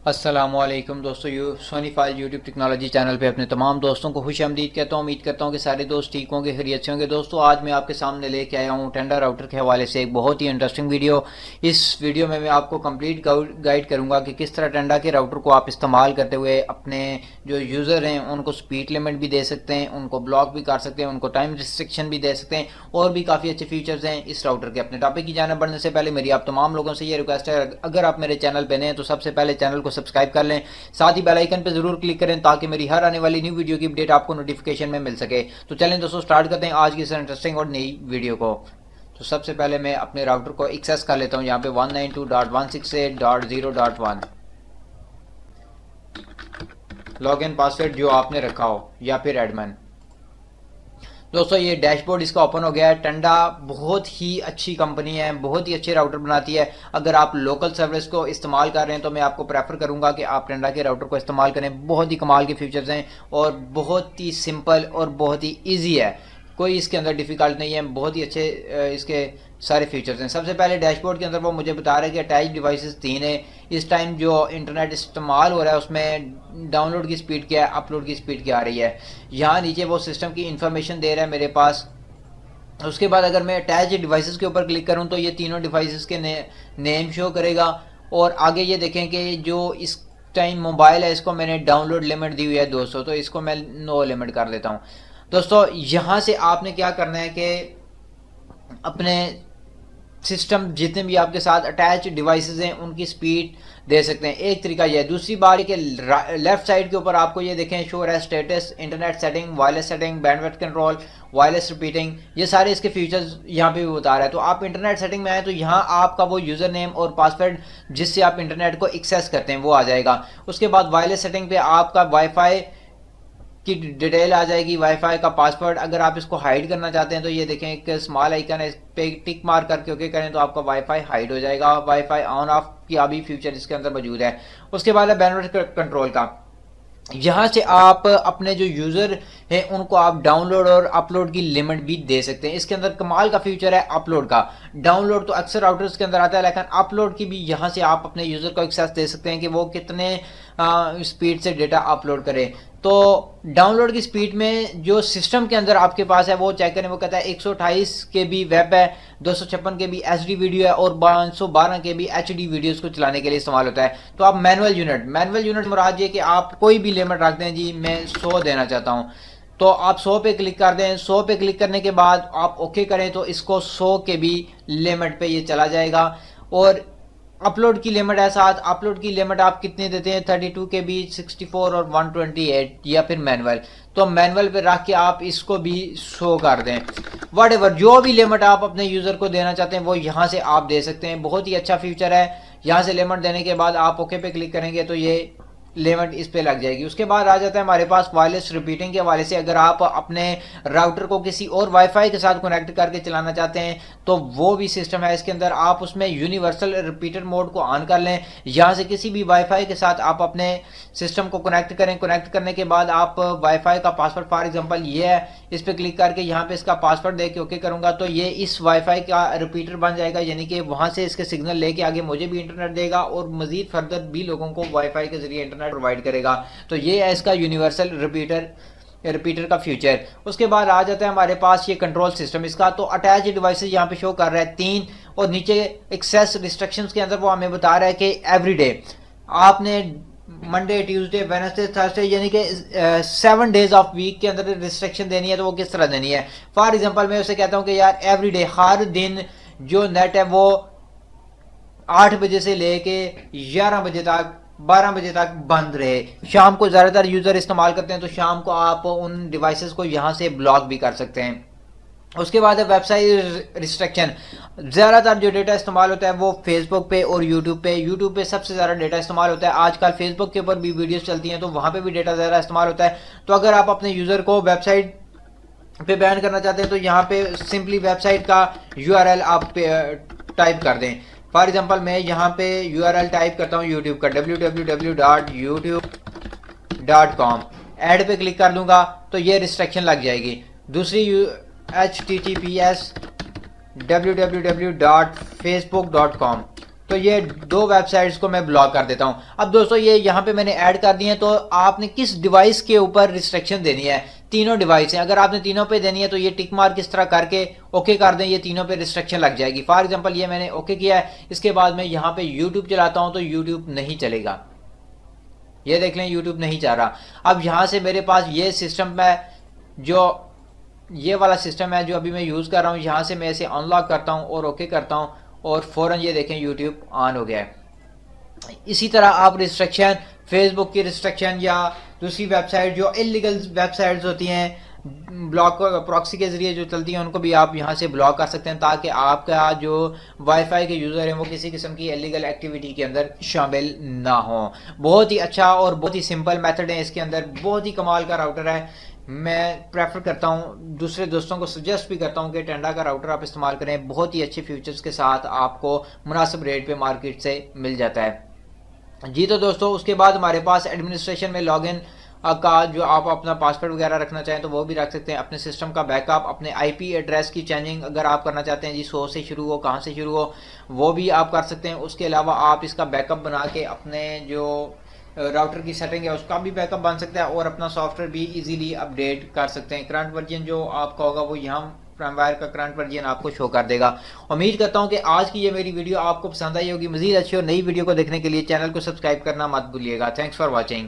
अस्सलामुअलैकुम दोस्तों, Soni file YouTube technology channel पे अपने तमाम दोस्तों को खुश आमदीद कहता हूँ। उम्मीद करता हूँ कि सारे दोस्त ठीक होंगे, खैरियत से होंगे। दोस्तों आज मैं आपके सामने लेके आया हूँ टेंडा राउटर के हवाले से एक बहुत ही इंटरेस्टिंग वीडियो। इस वीडियो में मैं आपको कंप्लीट गाइड करूँगा कि किस तरह टेंडा के राउटर को आप इस्तेमाल करते हुए अपने जो यूज़र हैं उनको स्पीड लिमिट भी दे सकते हैं, उनको ब्लॉक भी कर सकते हैं, उनको टाइम रिस्ट्रिक्शन भी दे सकते हैं और भी काफ़ी अच्छे फीचर्स हैं इस राउटर के। अपने टॉपिक की जाने बढ़ने से पहले मेरी आप तमाम लोगों से ये रिक्वेस्ट है, अगर आप मेरे चैनल पर नए हैं तो सबसे पहले चैनल को सब्सक्राइब कर लें, साथ ही बेल आइकन पर जरूर क्लिक करें ताकि मेरी हर आने वाली न्यू वीडियो की अपडेट आपको नोटिफिकेशन में मिल सके। तो चलें दोस्तों स्टार्ट करते हैं आज की इस इंटरेस्टिंग और नई वीडियो को। तो सबसे पहले मैं अपने राउटर को एक्सेस कर लेता हूं। यहाँ पे 192.168.0.1 लॉगिन पासवर्ड जो आपने रखा हो या फिर एडमिन। दोस्तों ये डैशबोर्ड इसका ओपन हो गया है। टेंडा बहुत ही अच्छी कंपनी है, बहुत ही अच्छे राउटर बनाती है। अगर आप लोकल सर्विस को इस्तेमाल कर रहे हैं तो मैं आपको प्रेफर करूंगा कि आप टेंडा के राउटर को इस्तेमाल करें। बहुत ही कमाल के फीचर्स हैं और बहुत ही सिंपल और बहुत ही ईजी है, कोई इसके अंदर डिफ़िकल्ट नहीं है। बहुत ही अच्छे इसके सारे फीचर्स हैं। सबसे पहले डैशबोर्ड के अंदर वो मुझे बता रहा है कि अटैच डिवाइसेस 3 है। इस टाइम जो इंटरनेट इस्तेमाल हो रहा है उसमें डाउनलोड की स्पीड क्या है, अपलोड की स्पीड क्या आ रही है। यहाँ नीचे वो सिस्टम की इंफॉर्मेशन दे रहा है मेरे पास। उसके बाद अगर मैं अटैच डिवाइसेस के ऊपर क्लिक करूँ तो ये तीनों डिवाइसेस के नेम शो करेगा। और आगे ये देखें कि जो इस टाइम मोबाइल है इसको मैंने डाउनलोड लिमिट दी हुई है 200, तो इसको मैं नो लिमिट कर देता हूँ। दोस्तों यहाँ से आपने क्या करना है कि अपने सिस्टम जितने भी आपके साथ अटैच डिवाइसेस हैं उनकी स्पीड दे सकते हैं। एक तरीका यह है। दूसरी बात कि लेफ्ट साइड के ऊपर आपको ये देखें शो है status, internet setting, wireless setting, bandwidth control, wireless repeating, ये सारे इसके फीचर्स यहाँ पे भी बता रहा है। तो आप इंटरनेट सेटिंग में आए तो यहाँ आपका वो यूज़र नेम और पासवर्ड जिससे आप इंटरनेट को एक्सेस करते हैं वो आ जाएगा। उसके बाद वायरलेस सेटिंग पे आपका वाईफाई की डिटेल आ जाएगी, वाईफाई का पासवर्ड। अगर आप इसको हाइड करना चाहते हैं तो ये देखें एक स्मॉल आइकन है, इस पे टिक मार करके ओके करें तो आपका वाईफाई हाइड हो जाएगा। वाईफाई ऑन ऑफ की अभी फीचर इसके अंदर मौजूद है। उसके बाद है बैंडविड्थ कंट्रोल का। यहाँ से आप अपने जो यूज़र हैं उनको आप डाउनलोड और अपलोड की लिमिट भी दे सकते हैं। इसके अंदर कमाल का फीचर है अपलोड का। डाउनलोड तो अक्सर राउटर्स के अंदर आता है, लेकिन अपलोड की भी यहाँ से आप अपने यूज़र को एक्सेस दे सकते हैं कि वो कितने स्पीड से डेटा अपलोड करे। तो डाउनलोड की स्पीड में जो सिस्टम के अंदर आपके पास है वो चेक करें। वो कहता है 128 KB वेब है, 256 KB HD वीडियो है और 512 KB HD वीडियोस को चलाने के लिए इस्तेमाल होता है। तो आप मैनुअल यूनिट मुराद ये कि आप कोई भी लिमिट रख दें। जी मैं 100 देना चाहता हूँ तो आप 100 पे क्लिक कर दें। 100 पे क्लिक करने के बाद आप ओके करें तो इसको 100 KB लिमिट पे ये चला जाएगा। और अपलोड की लिमिट है साथ। अपलोड की लिमिट आप कितने देते हैं, 32 KB, 64 और 128 या फिर मैनुअल। तो मैनुअल पे रख के आप इसको भी शो कर दें। वट एवर जो भी लिमिट आप अपने यूज़र को देना चाहते हैं वो यहाँ से आप दे सकते हैं। बहुत ही अच्छा फीचर है। यहाँ से लिमिट देने के बाद आप ओके पे क्लिक करेंगे तो ये लिमिट इस पे लग जाएगी। उसके बाद आ जाता है हमारे पास वायरलेस रिपीटिंग के हवाले से। अगर आप अपने राउटर को किसी और वाईफाई के साथ कनेक्ट करके चलाना चाहते हैं तो वो भी सिस्टम है इसके अंदर। आप उसमें यूनिवर्सल रिपीटर मोड को ऑन कर लें। यहाँ से किसी भी वाईफाई के साथ आप अपने सिस्टम को कनेक्ट करें। कनेक्ट करने के बाद आप वाईफाई का पासवर्ड, फॉर एग्जाम्पल ये है, इस पर क्लिक करके यहाँ पे इसका पासवर्ड दे के ओके करूँगा तो ये इस वाईफाई का रिपीटर बन जाएगा। यानी कि वहाँ से इसके सिग्नल लेके आगे मुझे भी इंटरनेट देगा और मजीद फर्दर भी लोगों को वाईफाई के जरिए इंटरनेट प्रोवाइड करेगा। तो ये है इसका यूनिवर्सल रिपीटर का फीचर। उसके बाद आ जाता है हमारे पास ये कंट्रोल सिस्टम इसका। तो अटैच डिवाइसेस यहाँ पे शो कर रहा है 3 और नीचे एक्सेस रिस्ट्रिक्शंस के अंदर वो हमें बता रहा है कि एवरीडे आपने मंडे, ट्यूसडे, वेडनेसडे, थर्सडे यानी कि 7 डेज ऑफ वीक के अंदर रिस्ट्रिक्शन देनी है। तो वो किस तरह देनी है। फॉर एग्जाम्पल मैं उसे कहता हूँ कि यार एवरीडे हर दिन जो नेट है वो 8 बजे से लेके 11 बजे तक, 12 बजे तक बंद रहे। शाम को ज़्यादातर यूज़र इस्तेमाल करते हैं तो शाम को आप उन डिवाइसेस को यहाँ से ब्लॉक भी कर सकते हैं। उसके बाद है वेबसाइट रिस्ट्रिक्शन। ज़्यादातर जो डेटा इस्तेमाल होता है वो फेसबुक पे और यूट्यूब पे सबसे ज़्यादा डेटा इस्तेमाल होता है। आजकल फेसबुक के ऊपर भी वीडियोस चलती हैं तो वहाँ पे भी डेटा ज़्यादा इस्तेमाल होता है। तो अगर आप अपने यूज़र को वेबसाइट पे बैन करना चाहते हैं तो यहाँ पे सिंपली वेबसाइट का URL आप टाइप कर दें। फॉर एग्जाम्पल मैं यहाँ पे URL टाइप करता हूँ यूट्यूब का, www.youtube.com। ऐड पे क्लिक कर दूंगा तो ये रिस्ट्रिक्शन लग जाएगी। दूसरी HTTPS www.facebook.com तो ये 2 वेबसाइट्स को मैं ब्लॉक कर देता हूं। अब दोस्तों ये यहाँ पे मैंने ऐड कर दिए हैं, तो आपने किस डिवाइस के ऊपर रिस्ट्रिक्शन देनी है, तीनों डिवाइस हैं, अगर आपने तीनों पे देनी है तो ये टिक मार्क इस तरह करके ओके कर दें, ये तीनों पे रिस्ट्रिक्शन लग जाएगी। फॉर एग्जांपल ये मैंने ओके किया है, इसके बाद मैं यहाँ पे यूट्यूब चलाता हूं तो यूट्यूब नहीं चलेगा, ये देख लें यूट्यूब नहीं चल रहा। अब यहाँ से मेरे पास ये सिस्टम है, जो ये वाला सिस्टम है जो अभी मैं यूज़ कर रहा हूँ, यहाँ से मैं इसे अनलॉक करता हूँ और ओके करता हूँ और फ़ौरन ये देखें यूट्यूब ऑन हो गया है। इसी तरह आप रिस्ट्रिक्शन, फेसबुक की रिस्ट्रिक्शन या दूसरी वेबसाइट जो इलीगल वेबसाइट्स होती हैं ब्लॉक प्रॉक्सी के जरिए जो चलती हैं, उनको भी आप यहाँ से ब्लॉक कर सकते हैं, ताकि आपका जो वाईफाई के यूज़र हैं वो किसी किस्म की इलीगल एक्टिविटी के अंदर शामिल ना हो। बहुत ही अच्छा और बहुत ही सिंपल मेथड है, इसके अंदर बहुत ही कमाल का राउटर है। मैं प्रेफर करता हूँ, दूसरे दोस्तों को सजेस्ट भी करता हूँ कि टेंडा का राउटर आप इस्तेमाल करें, बहुत ही अच्छे फीचर्स के साथ आपको मुनासिब रेट पे मार्केट से मिल जाता है। जी तो दोस्तों उसके बाद हमारे पास एडमिनिस्ट्रेशन में लॉगिन का जो आप अपना पासवर्ड वगैरह रखना चाहें तो वो भी रख सकते हैं। अपने सिस्टम का बैकअप, अपने आईपी एड्रेस की चेंजिंग अगर आप करना चाहते हैं जी 100 से शुरू हो, कहाँ से शुरू हो, वो भी आप कर सकते हैं। उसके अलावा आप इसका बैकअप बना के अपने जो राउटर की सेटिंग है उसका भी बैकअप बन सकता है और अपना सॉफ्टवेयर भी इजीली अपडेट कर सकते हैं। करंट वर्जन जो आपका होगा वो यहाँ फर्मवेयर का करंट वर्जन आपको शो कर देगा। उम्मीद करता हूँ कि आज की ये मेरी वीडियो आपको पसंद आई होगी। मजीद अच्छी और नई वीडियो को देखने के लिए चैनल को सब्सक्राइब करना मत भूलिएगा। Thanks for watching.